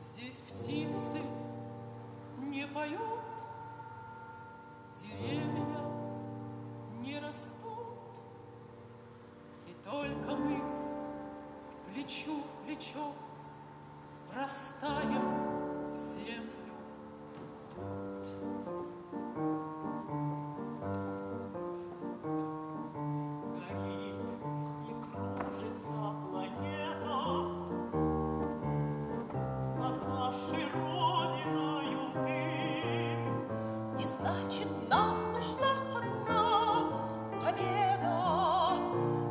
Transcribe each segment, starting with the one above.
Здесь птицы не поют, деревья не растут, и только мы плечу к плечу врастаем в землю тут. Горит и кружится планета над нашей родиною дым. И значит, нам нужна одна победа,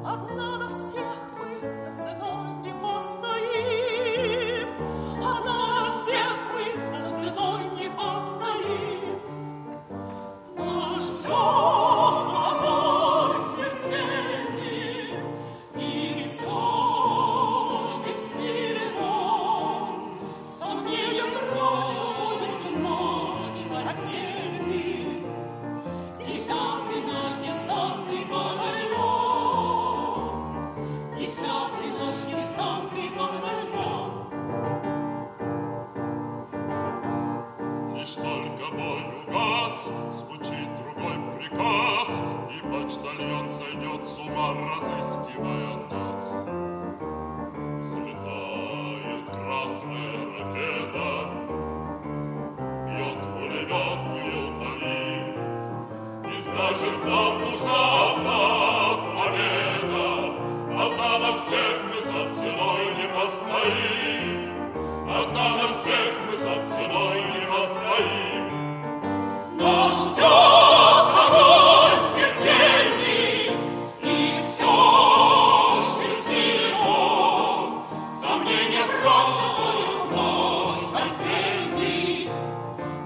одна на всех мы за ценой не постоим, одна на всех мы за ценой не постоим. Нас ждет огонь смертельный, и все ж бессилен он, сомнением прочь уходит к ночь отдельный. ума разыскивая нас. Взлетает красная ракета, бьет пулемет вдали. И значит, нам нужна одна победа, одна на всех мы за ценой не постоим. Одна на всех мы за ценой не постоим. Нас ждет огонь смертельный, и все ж бессилен он. Сомнения прочь уходят в ночь отдельный.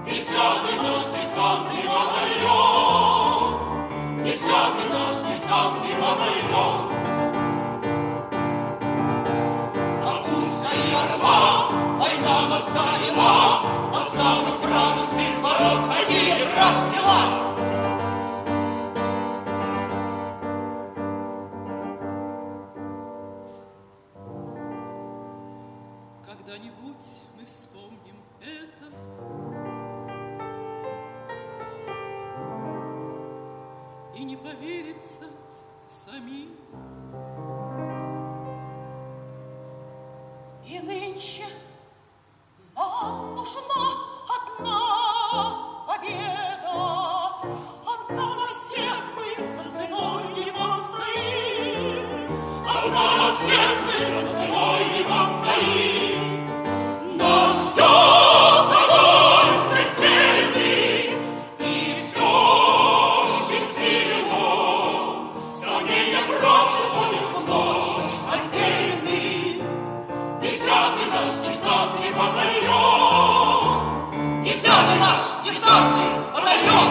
Десятый наш десантный батальон, десятый наш десантный батальон. От Курска и Орла война нас довела, от самых вражеских ворот такие рад дела. Когда-нибудь мы вспомним это, и не поверится самим. И нынче нам нужна одна победа, одна на всех мы за ценой не постоим. Одна на всех мы за ценой не постоим. Нас ждет огонь смертельный, и все ж бессилен он. Сомнения прочь уходят в ночь отдельный. Десятый наш десантный батальон, десятый наш десантный батальон.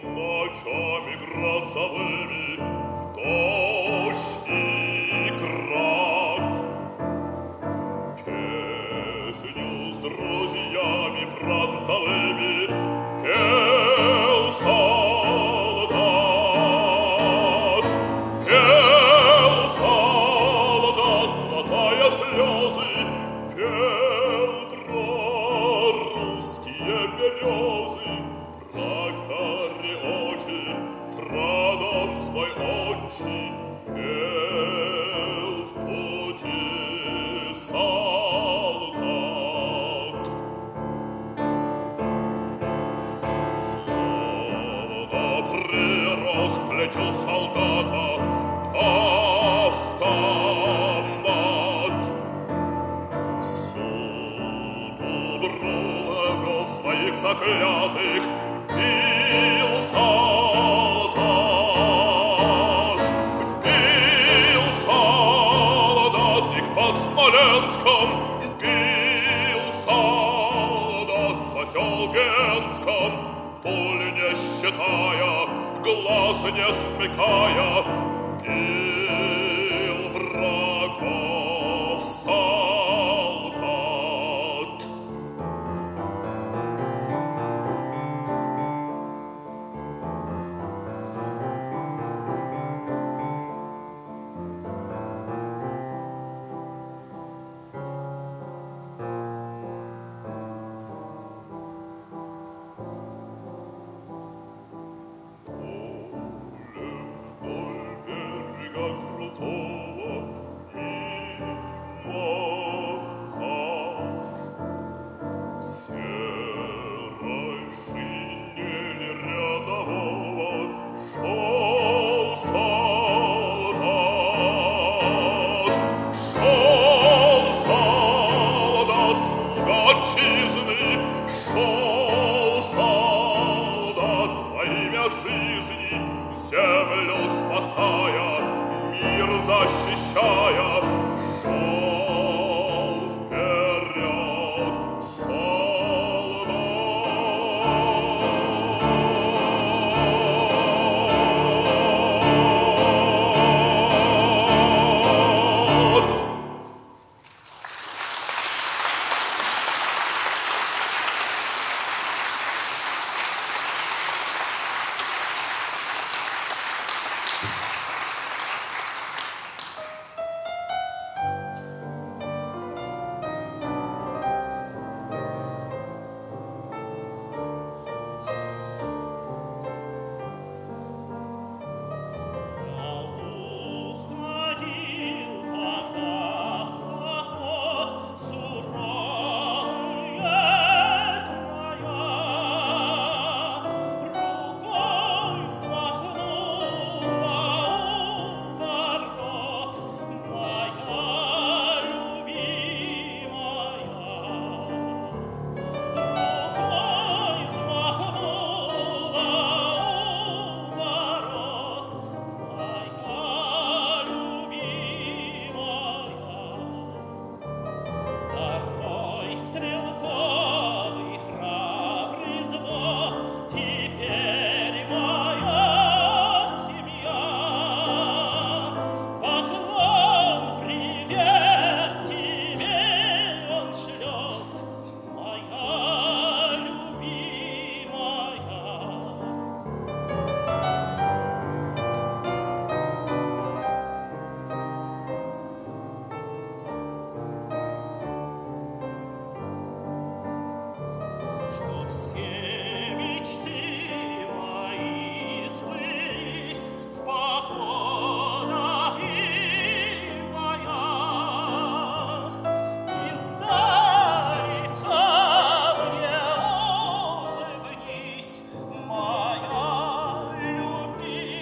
Ночами грозовыми в дождь и град, песню с друзьями фронтовыми пел солдат, глотая слезы, пел про русские березы, про карие очи, про дом свой отчий, пел в пути солдат. Словно прирос к плечу солдата автомат. Всюду друга своих заклятых бил солдат, их под Смоленском, бил солдат в поселке Энском, пуль не считая, глаз не смыкая, бил врагов солдат. отвечая, шел вперед солдат. Уходил тогда в поход в суровые края, рукой взмахнула у ворот моя любимая. Рукой взмахнула у ворот моя любимая. Второй стрелковый храбрый взвод, теперь моя семья. Поклон, привет тебе он шлет, моя любимая. Чтоб все мечты мои сбылись в походах и боях. Издалека мне улыбнись, моя любимая.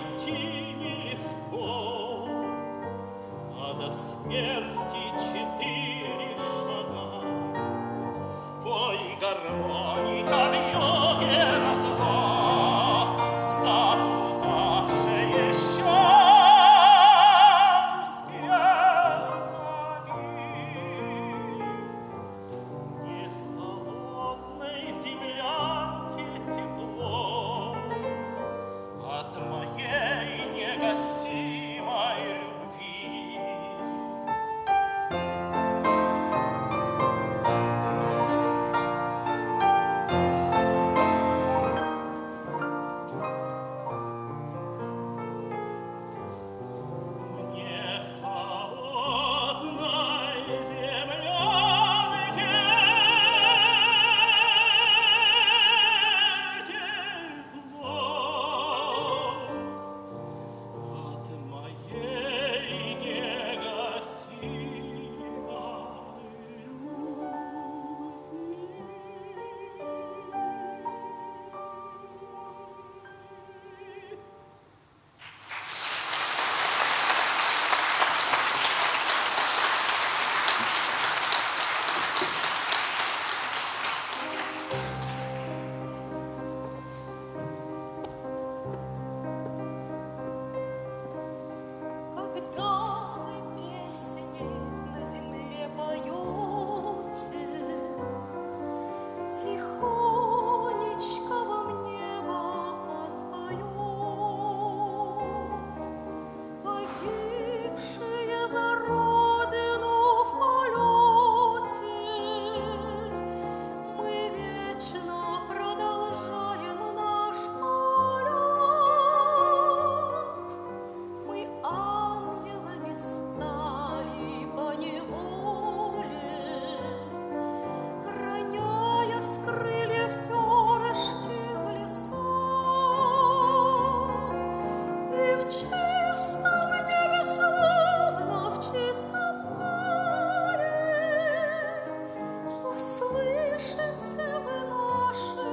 идти нелегко, а до смерти 4 шага. Пой, гармоника, в йоге назва, заплутавшее счастье зови. Не в холодной землянке тепло от моей негасимой любви. Мне в холодной землянке тепло от моей негасимой любви. Когда вы песни на земле поете, тихонечко вам небо подпоет. Погибшие за родину в полете, мы вечно продолжаем наш полет. Мы ангелами стали поневоле, роняя с крыльев перышки в леса. И в чистом небе, словно в чистом поле, услышите вы наши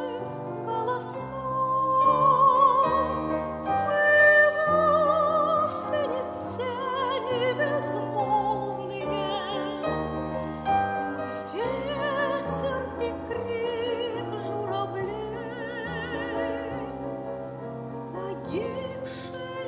голоса. Мы вовсе не тени безмолвные, мы ветер и крик журавлей. Погибшие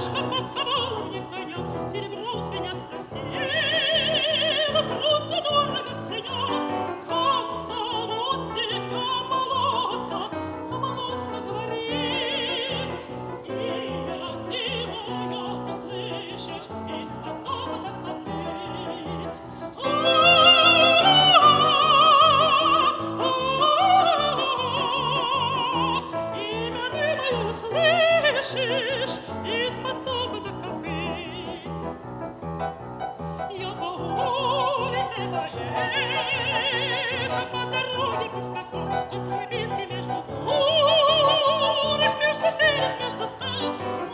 Батюшка подковал мне коня, серебро с меня спросил, трудно дорого ценя, как зовут тебя, молодка? А молодка говорит: имя ты мое услышишь из-под топота копыт. Имя ты мое услышишь из-под топота копыт. Я по улице поехал, по дороге поскакал, от тропинки между бурых, между сырых, между скал.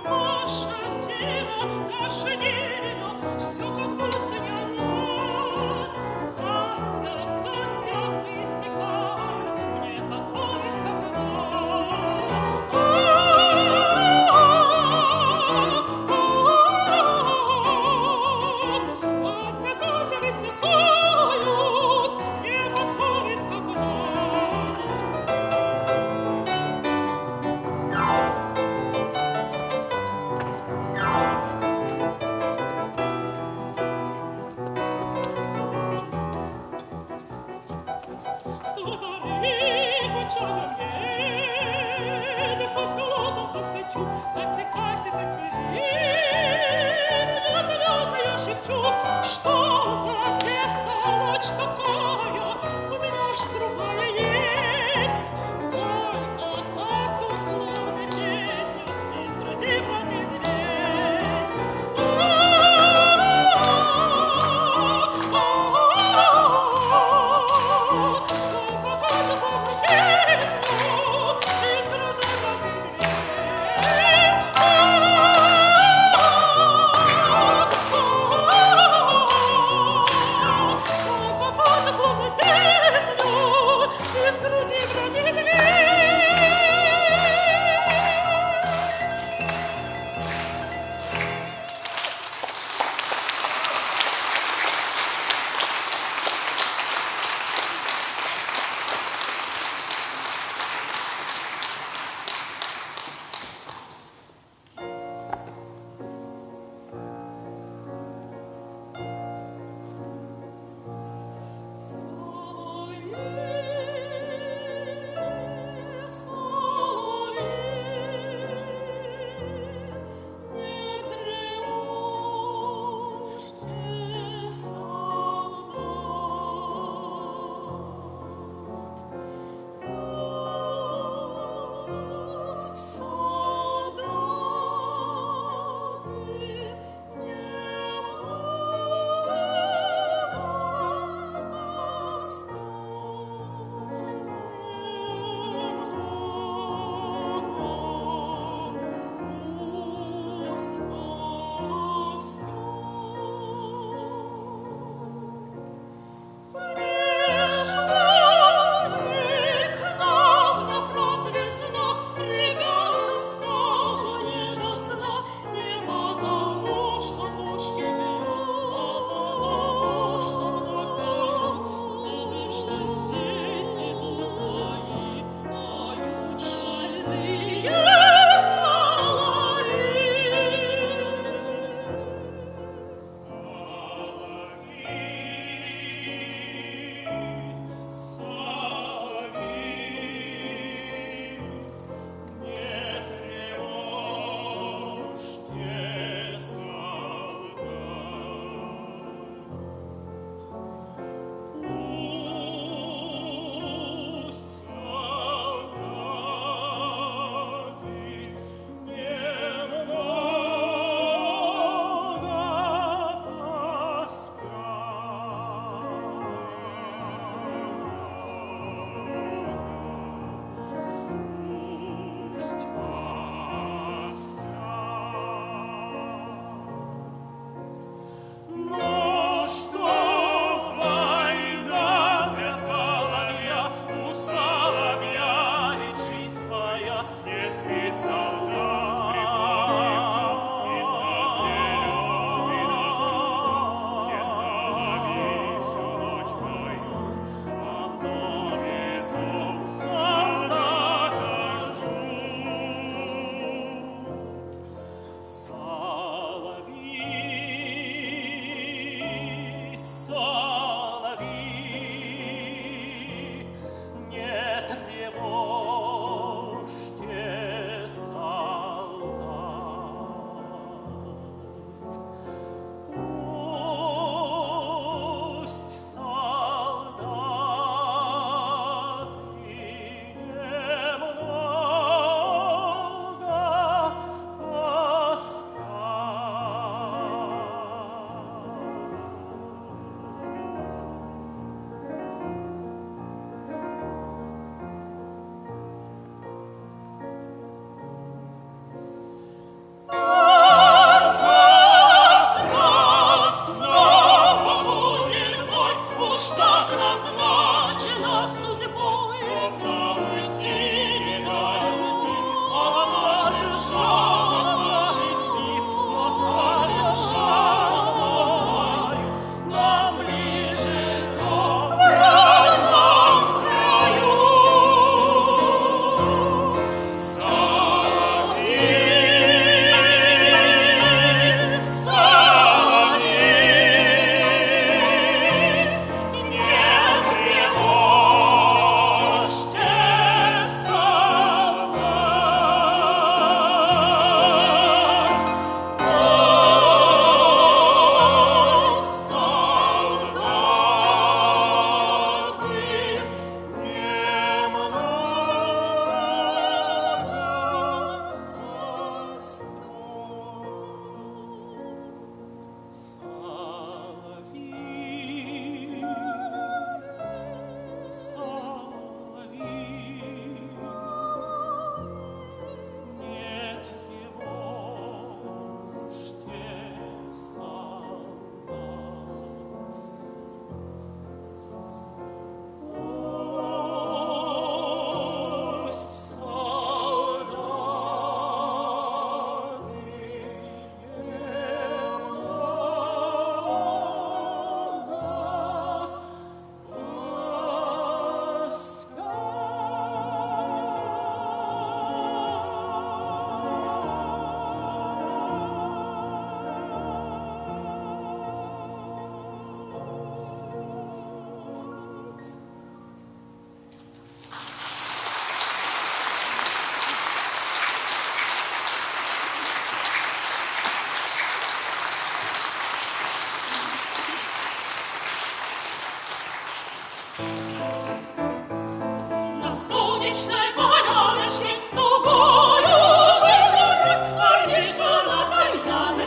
Маша села, тошнила, всё как будто не она. Катя, Катя, высекай мне подковы скакуна. Катя, Катя, высекают мне подковы скакуна.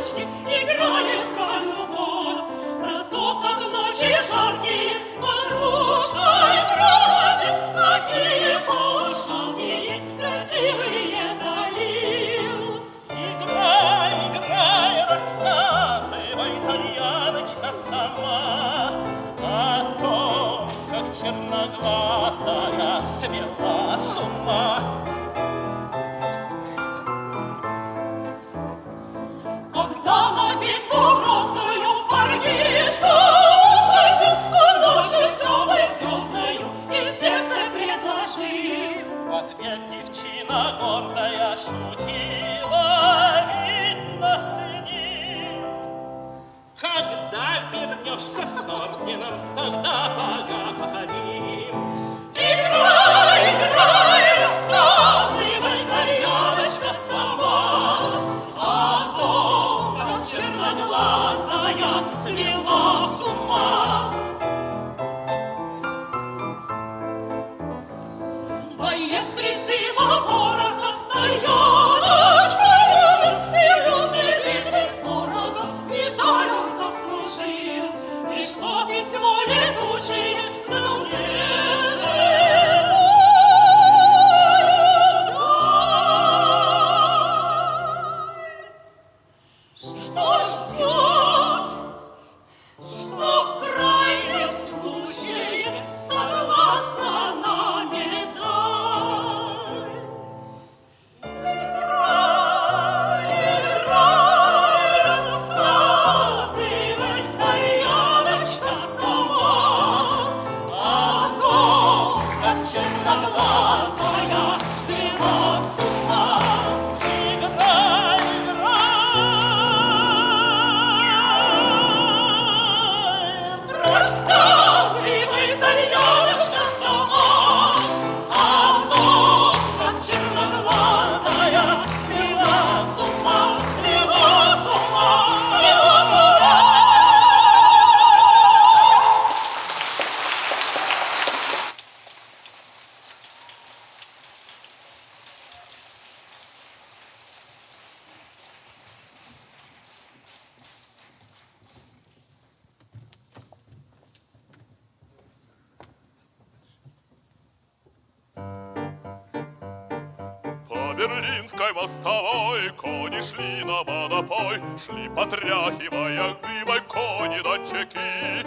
галочки играет про любовь, про то, как ночи жаркие с подружкой бродит, какие полушалкие красивые долил. Играй, играй, рассказывай, Тальяночка, сама о том, как черноглазая свела с ума. Когда на битву грозную парнишка уходит, он ночью темной звездною и сердце предложил. В ответ девчина гордая шутила, видно с ним. Когда вернешься с орденом, тогда поговорим. Играй, играй, рассказывай, Тальяночка, сама о том, как черноглазая свела с ума. Боец среды пороха Тальяночка лежит, и в лютой битве с ворогом медаль он заслужил. Пришло письмо летучее, что ждет, что в крайнем случае согласна на медаль. Играй, рассказывай, Тальяночка, сама о том, как черноглазая свела с ума. Играй, Рассказывай, Тальяночка, сама о том, как черноглазая свела с ума, свела с ума, свела с ума. По Берлинской мостовой кони шли на водопой, шли, потряхивая гривой кони датчики.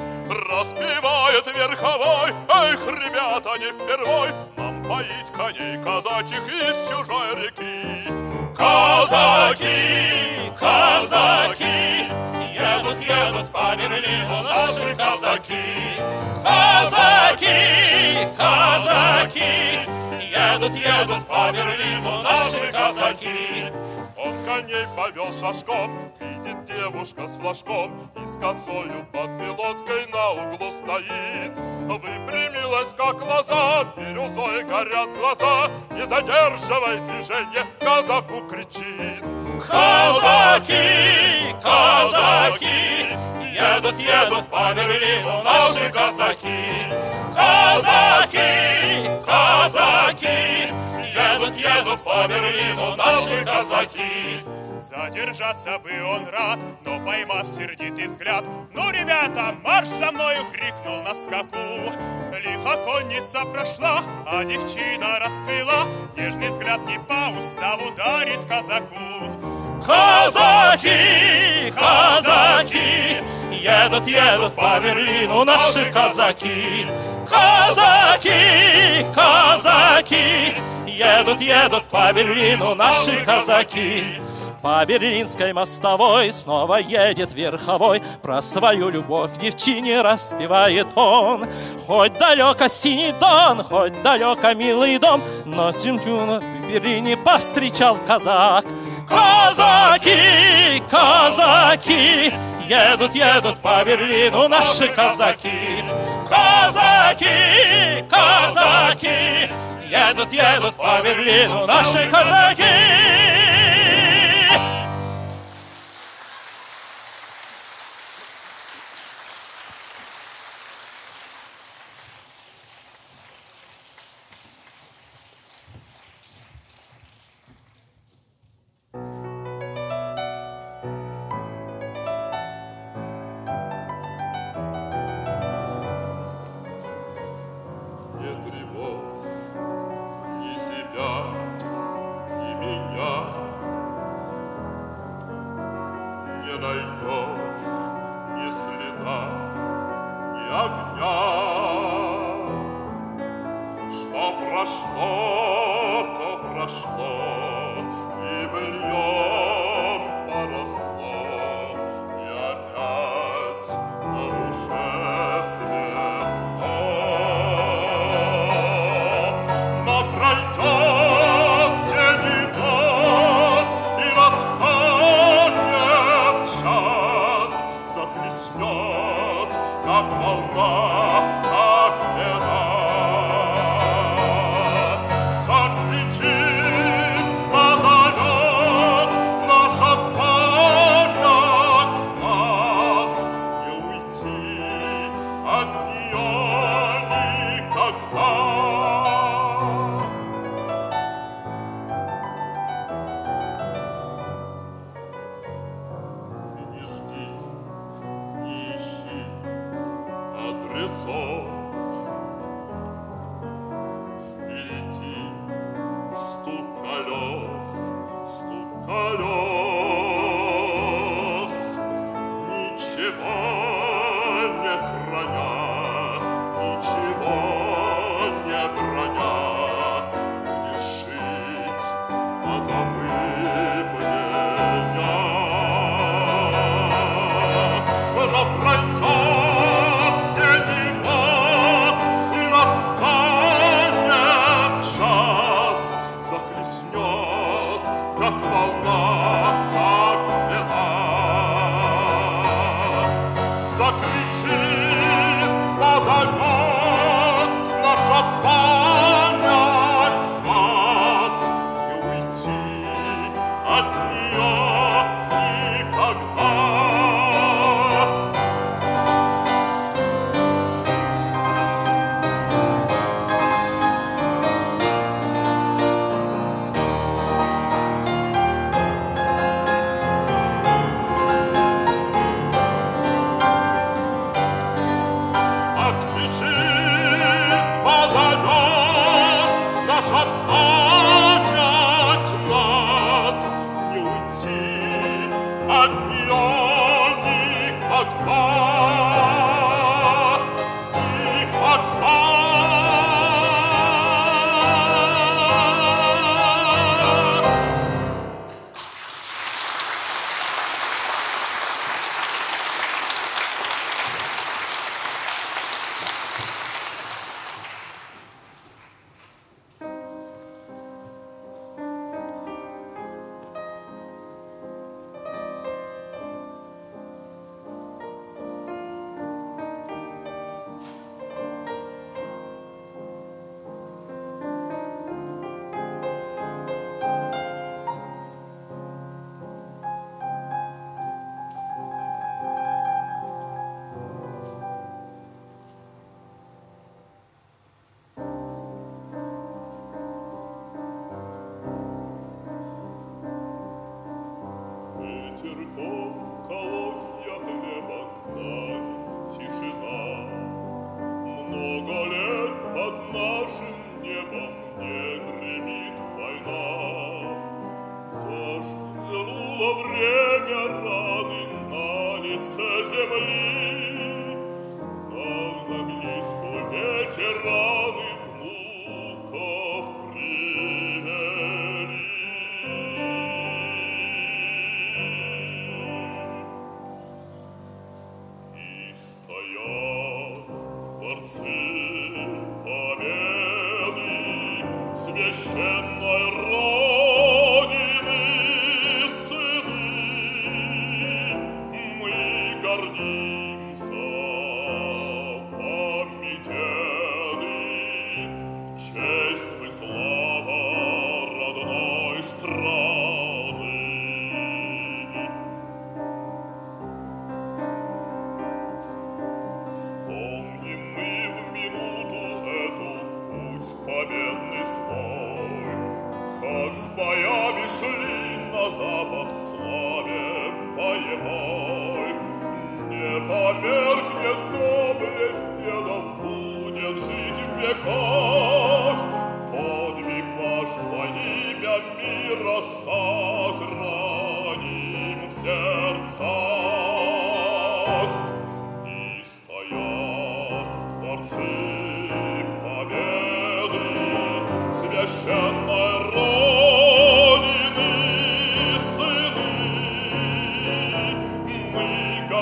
Распевает верховой: эх, ребята, не впервой нам поить коней казачьих из чужой реки. Казаки, казаки, едут, едут по Берлину наши казаки. Казаки, казаки, едут, едут по Берлину наши казаки. Он коней повел шашком, видит девушка с флажком и с косою под пилоткой на углу стоит. Выпрямилась, как лоза, бирюзой горят глаза, не задерживай движение, казаку кричит. Казаки, казаки, едут, едут по Берлину наши казаки. Казаки, казаки, едут, едут по Берлину наши казаки. Задержаться бы он рад, но поймав сердитый взгляд: ну, ребята, марш за мною! — крикнул на скаку. Лихо конница прошла, а девчина расцвела, нежный взгляд не по уставу дарит казаку. Казаки, казаки, едут, едут по Берлину наши казаки. Казаки, казаки, едут, едут по Берлину наши казаки. По Берлинской мостовой снова едет верховой, про свою любовь к девчине распевает он. Хоть далеко синий дон, хоть далеко милый дом, но Симтюна в Берлине повстречал казак. Казаки, казаки, едут, едут по Берлину наши казаки. Казаки, казаки, едут, едут по Берлину наши казаки. не найдешь ни следа, ни огня. Что прошло, и быльем поросло, и опять на душе светло. Но пройдет день и год, и настанет час, захлестнет, как волна, как беда. Закричит, позовет наша память нас, не уйти от нее никогда. Ты не жди, не ищи адресов. Впереди стук колес, ничего не храня, ничего не броня, будешь жить, позабыв меня. Но пройдет день и год, и настанет час, захлестнет, как волна, как беда. Закричит, позовет наша память нас, не уйти от нее никогда. Закричит, позовет наша память нас, не уйти от нее никогда, никогда. Ветерком колосья хлеба красит тишина. Много лет под нашим небом не гремит война. Зажгло время раны на лице земли. Нагло-близко ветераны внуков привели. Стоят творцы победы священной Родины сыны. Мы гордимся вами, деды, честь и слава родной страны. Вспомним мы в минуту эту путь победный свой, как с боями шли на запад к славе боевой. Не померкнет доблесть дедов, будет жить в веках. Подвиг ваш во имя мира сохраним в сердцах.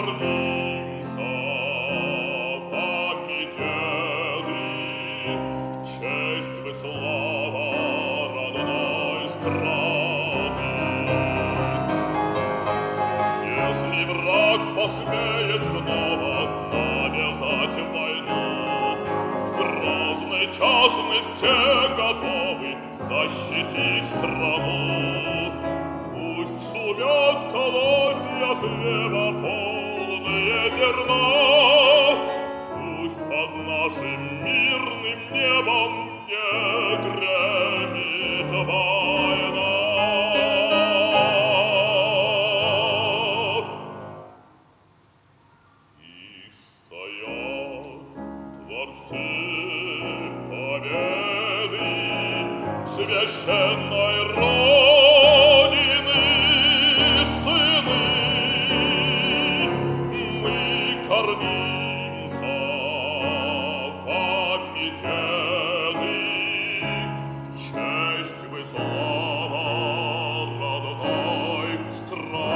гордимся вами, деды, честь вы, слава родной страны. Если враг посмеет снова навязать войну, в грозный час мы все готовы защитить страну. Пусть шумят колосья хлеба, полные зерна, пусть под нашим мирным небом не гремит война. И стоят творцы победы священной Родины, сыны, мы кормимся вами, деды, честь вы, слава родной страны.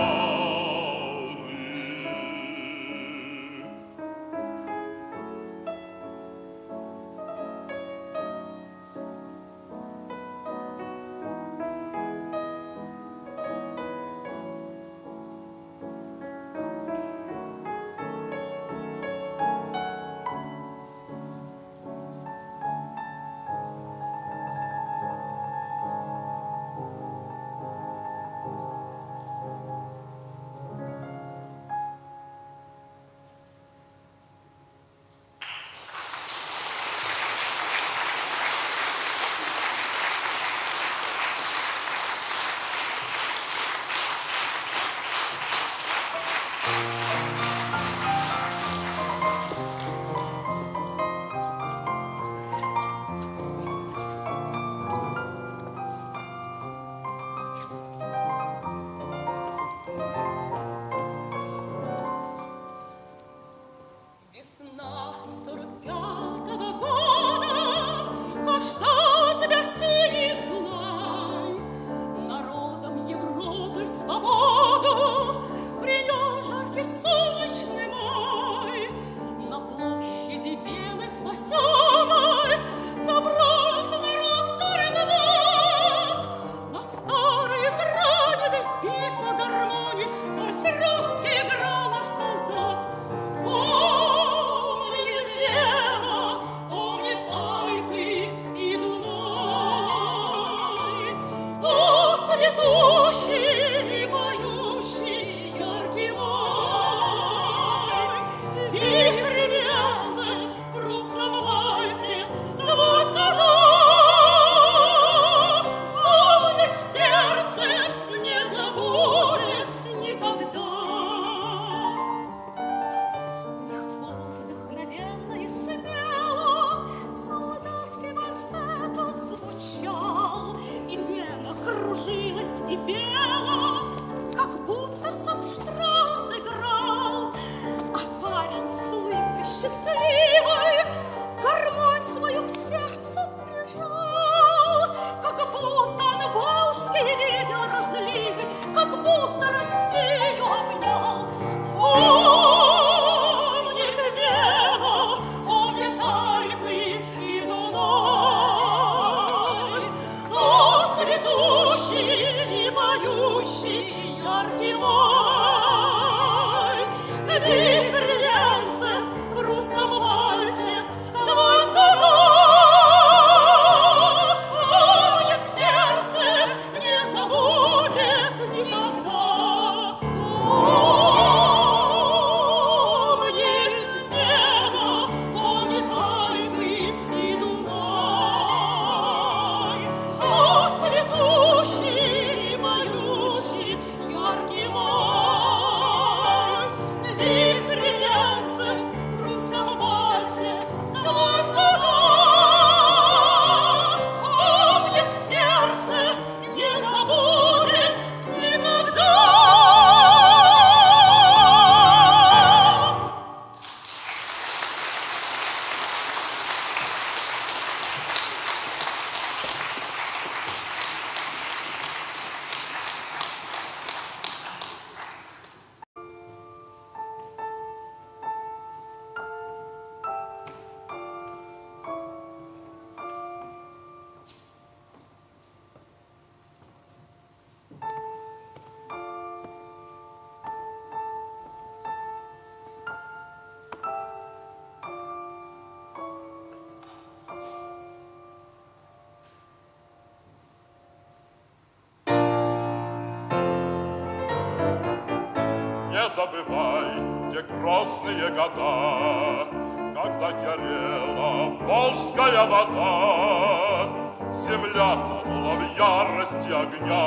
забывай те грозные года, когда горела волжская вода, земля тонула в ярости огня,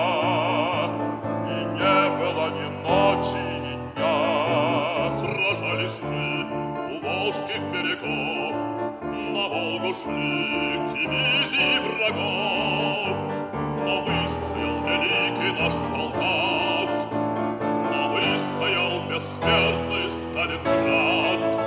и не было ни ночи, ни дня. Сражались мы у волжских берегов, на Волгу шли дивизии врагов, но выстоял великий наш солдат, но выстоял бессмертный Сталинград.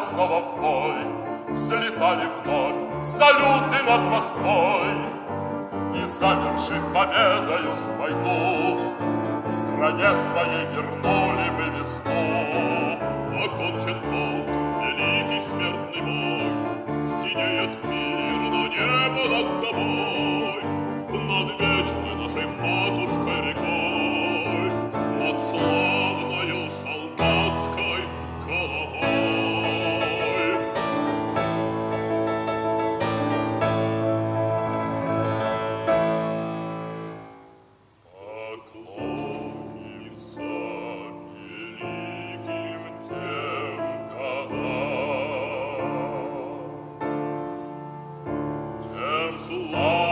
снова в бой, взлетали вновь салюты над Москвой. И, завершив победою войну, стране своей вернули мы весну. Окончен полк, великий смертный бой, синеет мир, но небо над тобой, над вечной нашей матушкой рекой, над славною солдатской головой. Поклонимся великим тем годам, тем славным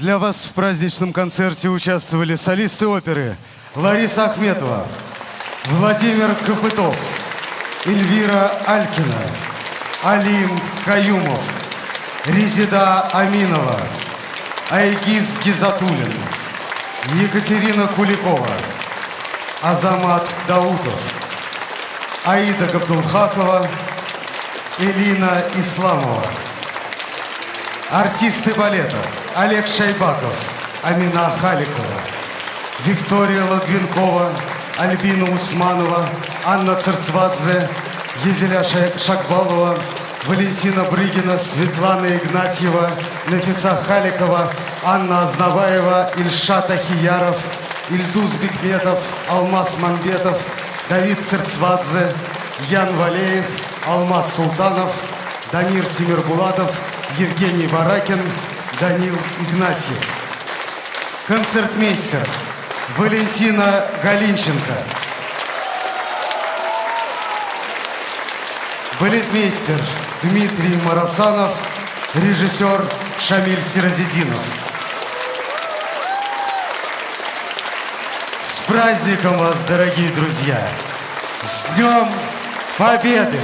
Для вас в праздничном концерте участвовали солисты оперы Лариса Ахметова, Владимир Копытов, Эльвира Алькина, Алим Каюмов, Резида Аминова, Айгиз Гизатуллин, Екатерина Куликова, Азамат Даутов, Аида Габдулхакова, Элина Исламова. Артисты балета Олег Шайбаков, Амина Халикова, Виктория Логвинкова, Альбина Усманова, Анна Церцвадзе, Езеля Шакбалова, Валентина Брыгина, Светлана Игнатьева, Нафиса Халикова, Анна Азнаваева, Ильшат Ахияров, Ильдус Бекметов, Алмаз Мамбетов, Давид Церцвадзе, Ян Валеев, Алмаз Султанов, Дамир Тимирбулатов, Евгений Варакин, Данил Игнатьев. Концертмейстер Валентина Галинченко. Балетмейстер Дмитрий Марасанов, режиссер Шамиль Сиразидинов. С праздником вас, дорогие друзья! С Днем Победы!